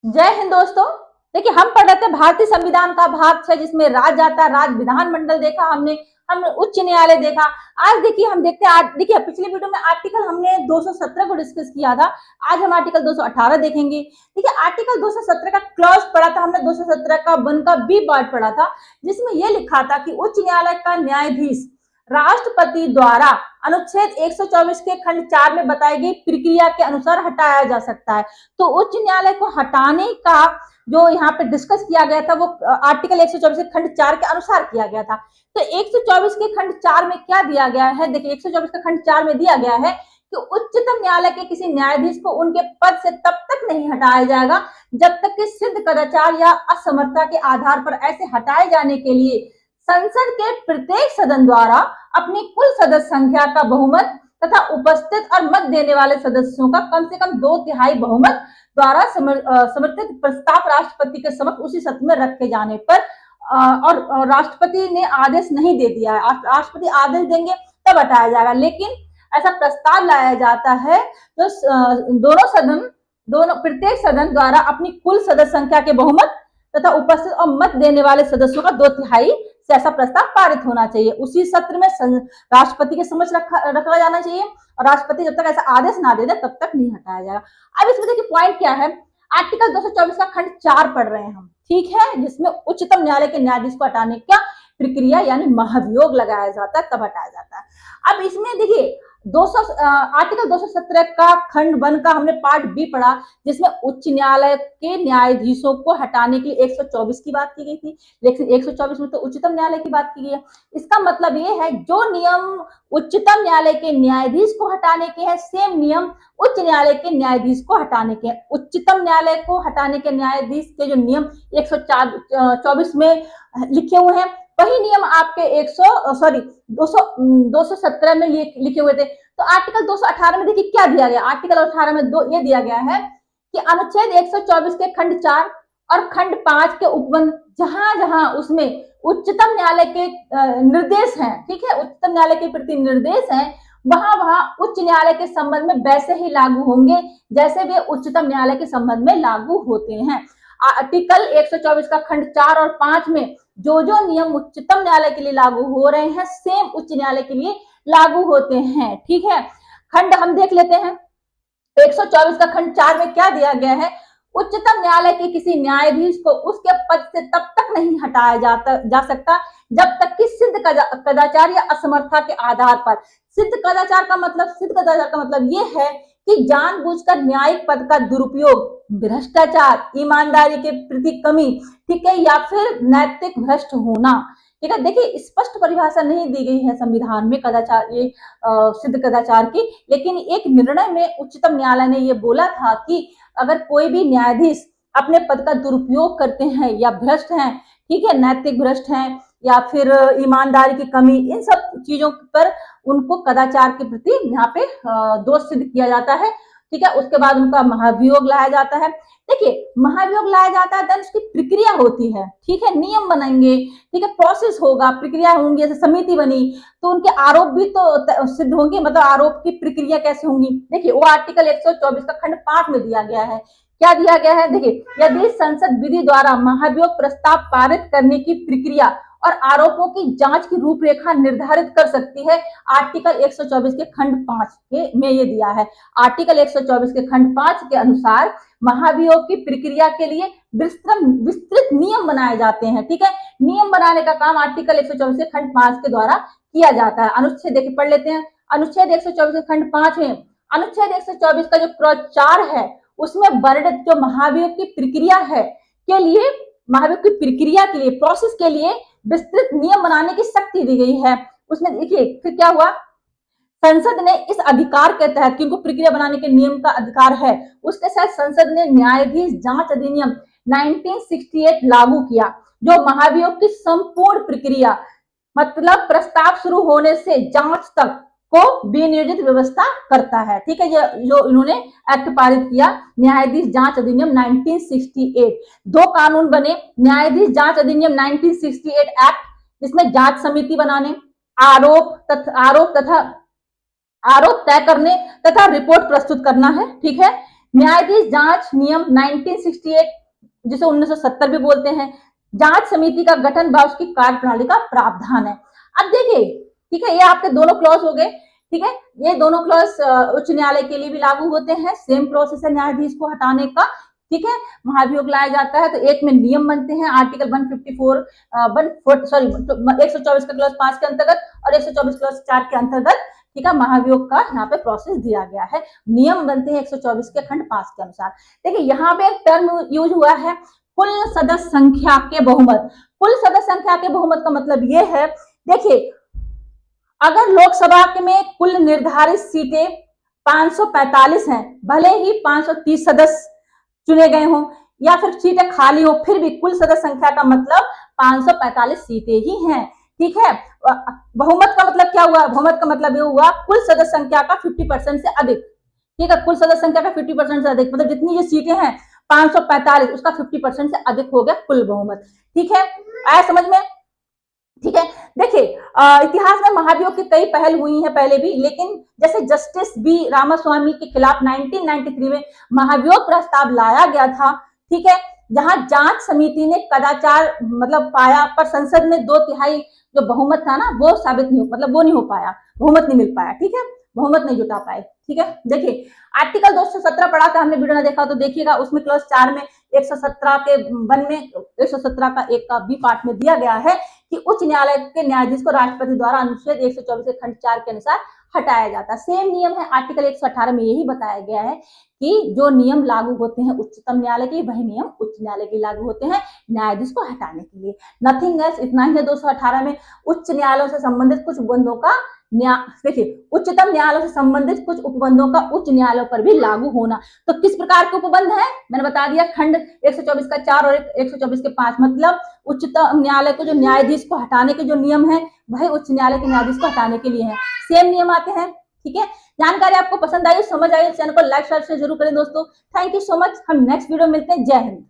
जय हिंद दोस्तों। देखिए, हम पढ़ रहे थे भारतीय संविधान का भाग 6 जिसमें राज्य आता है। राज्य विधानमंडल देखा हमने, हम उच्च न्यायालय देखा। आज देखिए हम देखते हैं, देखिए पिछली वीडियो में आर्टिकल हमने 217 को डिस्कस किया था। आज हम आर्टिकल 218 देखेंगे। देखिए आर्टिकल 217 का क्लॉज पढ़ा था हमने, 217 का 1 का बी पार्ट पढ़ा था, जिसमें यह लिखा था कि उच्च न्यायालय का न्यायाधीश राष्ट्रपति द्वारा अनुच्छेद 124 के खंड 4 में बताई गई प्रक्रिया के अनुसार हटाया जा सकता है। तो उच्च न्यायालय को हटाने का जो यहाँ पे डिस्कस किया गया था वो आर्टिकल 124 के खंड 4 के अनुसार किया गया था। तो 124 के खंड 4 में क्या दिया गया है? देखिए 124 के खंड 4 में दिया गया है कि उच्चतम न्यायालय के किसी न्यायाधीश को उनके पद से तब तक नहीं हटाया जाएगा जब तक कि सिद्ध कदाचार या असमर्थता के आधार पर ऐसे हटाए जाने के लिए संसद के प्रत्येक सदन द्वारा अपनी कुल सदस्य संख्या का बहुमत तथा उपस्थित और मत देने वाले सदस्यों का कम से कम 2/3 बहुमत द्वारा समर्थित प्रस्ताव राष्ट्रपति के समक्ष उसी सत्र में रखे जाने पर और राष्ट्रपति ने आदेश नहीं दे दिया है, राष्ट्रपति आदेश देंगे तब हटाया जाएगा। लेकिन ऐसा प्रस्ताव लाया जाता है जो दोनों प्रत्येक सदन द्वारा अपनी कुल सदस्य संख्या के बहुमत तथा उपस्थित और मत देने वाले सदस्यों का 2/3 से ऐसा प्रस्ताव पारित होना चाहिए। उसी सत्र में राष्ट्रपति के समक्ष रखा जाना चाहिए और राष्ट्रपति जब तक ऐसा आदेश ना दे दे तब तक नहीं हटाया जाएगा। अब इसमें देखिए पॉइंट क्या है, आर्टिकल 224 का खंड 4 पढ़ रहे हैं हम, ठीक है, जिसमें उच्चतम न्यायालय के न्यायाधीश को हटाने का प्रक्रिया यानी महाभियोग लगाया जाता है, तब हटाया जाता है। अब इसमें देखिए आर्टिकल 217 का खंड 1 का हमने पार्ट बी पढ़ा, जिसमें उच्च न्यायालय के न्यायाधीशों को हटाने के लिए 124 की बात की गई थी, लेकिन 124 में तो उच्चतम न्यायालय की बात की गई है। इसका मतलब ये है जो नियम उच्चतम न्यायालय के न्यायाधीश को हटाने के हैं, सेम नियम उच्च न्यायालय के न्यायाधीश को हटाने के हैं। उच्चतम न्यायालय को हटाने के न्यायाधीश के जो नियम 124 में लिखे हुए हैं, वही नियम आपके 217 में लिखे हुए थे। तो आर्टिकल 218 में देखिए क्या दिया गया, आर्टिकल 18 में ये दिया गया है कि अनुच्छेद 124 के खंड 4 और खंड 5 के उपबंध जहां जहां उसमें उच्चतम न्यायालय के निर्देश हैं, ठीक है, उच्चतम न्यायालय के प्रति निर्देश हैं, वहां वहां उच्च न्यायालय के संबंध में वैसे ही लागू होंगे जैसे वे उच्चतम न्यायालय के संबंध में लागू होते हैं। आर्टिकल 124 का खंड 4 और 5 में जो जो नियम उच्चतम न्यायालय के लिए लागू हो रहे हैं, सेम उच्च न्यायालय के लिए लागू होते हैं, ठीक है। खंड हम देख लेते हैं, 124 का खंड 4 में क्या दिया गया है, उच्चतम न्यायालय के किसी न्यायाधीश को उसके पद से तब तक नहीं हटाया जा सकता जब तक कि सिद्ध कदाचार या असमर्थता के आधार पर। सिद्ध कदाचार का मतलब ये है कि जानबूझकर न्यायिक पद का दुरुपयोग, भ्रष्टाचार, ईमानदारी के प्रति कमी, ठीक है, या फिर नैतिक भ्रष्ट होना, ठीक है। देखिए स्पष्ट परिभाषा नहीं दी गई है संविधान में कदाचार, ये सिद्ध कदाचार की, लेकिन एक निर्णय में उच्चतम न्यायालय ने ये बोला था कि अगर कोई भी न्यायाधीश अपने पद का दुरुपयोग करते हैं या भ्रष्ट हैं, ठीक है, नैतिक भ्रष्ट हैं या फिर ईमानदारी की कमी, इन सब चीजों पर उनको कदाचार के प्रति यहाँ पे दोष सिद्ध किया जाता है, ठीक है। उसके बाद उनका महाभियोग लाया जाता है। देखिए महाभियोग लाया जाता है, देन उसकी प्रक्रिया होती है, ठीक है, नियम बनेंगे, ठीक है, प्रोसेस होगा, प्रक्रिया होंगी, जैसे समिति बनी तो उनके आरोप भी तो सिद्ध होंगे, मतलब आरोप की प्रक्रिया कैसे होंगी। देखिए वो आर्टिकल 124 का खंड 5 में दिया गया है, क्या दिया गया है, देखिए यदि संसद विधि द्वारा महाभियोग प्रस्ताव पारित करने की प्रक्रिया और आरोपों की जांच की रूपरेखा निर्धारित कर सकती है, आर्टिकल 124 के खंड 5 में ये दिया है। आर्टिकल 124 के खंड 5 के अनुसार महाभियोग की प्रक्रिया के लिए विस्तृत नियम बनाए जाते हैं, ठीक है। नियम बनाने का काम आर्टिकल 124 के खंड 5 के द्वारा किया जाता है। अनुच्छेद देखिए पढ़ लेते हैं, अनुच्छेद 124 के खंड 5 में अनुच्छेद 124 का जो क्लॉज 4 है उसमें वर्णित जो महाभियोग की प्रक्रिया है के लिए, महाभियोग की प्रक्रिया के लिए, प्रोसेस के लिए विस्तृत नियम बनाने की शक्ति दी गई है। उसमें देखिए फिर क्या हुआ, संसद ने इस अधिकार के तहत, क्योंकि प्रक्रिया बनाने के नियम का अधिकार है, उसके साथ संसद ने न्यायाधीश जांच अधिनियम 1968 लागू किया, जो महाभियोग की संपूर्ण प्रक्रिया मतलब प्रस्ताव शुरू होने से जांच तक को विनियोजित व्यवस्था करता है, ठीक है। ये जो इन्होंने एक्ट पारित किया, न्यायाधीश जांच अधिनियम 1968, दो कानून बने, न्यायाधीश जांच अधिनियम 1968 एक्ट, जिसमें जांच समिति बनाने, आरोप तय करने तथा रिपोर्ट प्रस्तुत करना है, ठीक है। न्यायाधीश जांच नियम 1968 जिसे 1970 भी बोलते हैं, जांच समिति का गठन व उसकी कार्यप्रणाली का प्रावधान है। अब देखिए, ठीक है, ये आपके दोनों क्लॉज हो गए, ठीक है, ये दोनों क्लॉज उच्च न्यायालय के लिए भी लागू होते हैं। सेम प्रोसेस है न्यायाधीश को हटाने का, ठीक है, महाभियोग लाया जाता है तो एक में नियम बनते हैं आर्टिकल 154 सॉरी 124 का क्लॉज 5 के अंतर्गत और 124 क्लॉज 4 के अंतर्गत, ठीक है, महाभियोग का यहाँ पे प्रोसेस दिया गया है, नियम बनते हैं 124 के खंड 5 के अनुसार। देखिए यहाँ पे एक टर्म यूज हुआ है, कुल सदस्य संख्या के बहुमत। कुल सदस्य संख्या के बहुमत का मतलब ये है, देखिए अगर लोकसभा में कुल निर्धारित सीटें 545 हैं, भले ही 530 सदस्य चुने गए हों या फिर सीटें खाली हो, फिर भी कुल सदस्य संख्या का मतलब 545 सीटें ही हैं, ठीक है। बहुमत का मतलब क्या हुआ? बहुमत का मतलब ये हुआ कुल सदस्य संख्या का 50% से अधिक, ठीक है, कुल सदस्य संख्या का 50% से अधिक, मतलब जितनी ये सीटें हैं 545 उसका 50% से अधिक हो गया कुल बहुमत, ठीक है, आया समझ में, ठीक है। देखिए इतिहास में महाभियोग की कई पहल हुई हैं पहले भी, लेकिन जैसे जस्टिस बी रामास्वामी के खिलाफ 1993 में महाभियोग प्रस्ताव लाया गया था, ठीक है, जहां जांच समिति ने कदाचार मतलब पाया, पर संसद में 2/3 जो बहुमत था ना वो साबित नहीं, मतलब वो नहीं हो पाया, बहुमत नहीं मिल पाया, ठीक है, बहुमत नहीं जुटा पाए, ठीक है। देखिए आर्टिकल 217 पढ़ा था हमने, वीडियो ना देखा तो देखिएगा, उसमें क्लॉज 4 में 117 के 1 में 117 का 1 का बी पार्ट में दिया गया है कि उच्च न्यायालय के न्यायाधीश को राष्ट्रपति द्वारा अनुच्छेद 124 के खंड 4 के अनुसार हटाया जाता है। सेम नियम है आर्टिकल 118 में, यही बताया गया है कि जो नियम लागू होते हैं उच्चतम न्यायालय के, वही नियम उच्च न्यायालय के लागू होते हैं न्यायाधीश को हटाने के लिए, नथिंग एल्स। इतना ही है 218 में उच्च न्यायालयों से संबंधित कुछ उपबंधों का देखिए उच्चतम न्यायालय से संबंधित कुछ उपबंधों का उच्च न्यायालयों पर भी लागू होना। तो किस प्रकार के उपबंध है मैंने बता दिया, खंड 124 का 4 और 124 के 5, मतलब उच्चतम न्यायालय को जो न्यायाधीश को हटाने के जो नियम है वही उच्च न्यायालय के न्यायाधीश को हटाने के लिए है, सेम नियम आते हैं, ठीक है। जानकारी आपको पसंद आई, समझ आई, चैनल को लाइक शेयर जरूर करें दोस्तों। थैंक यू सो मच, हम नेक्स्ट वीडियो मिलते हैं। जय हिंद।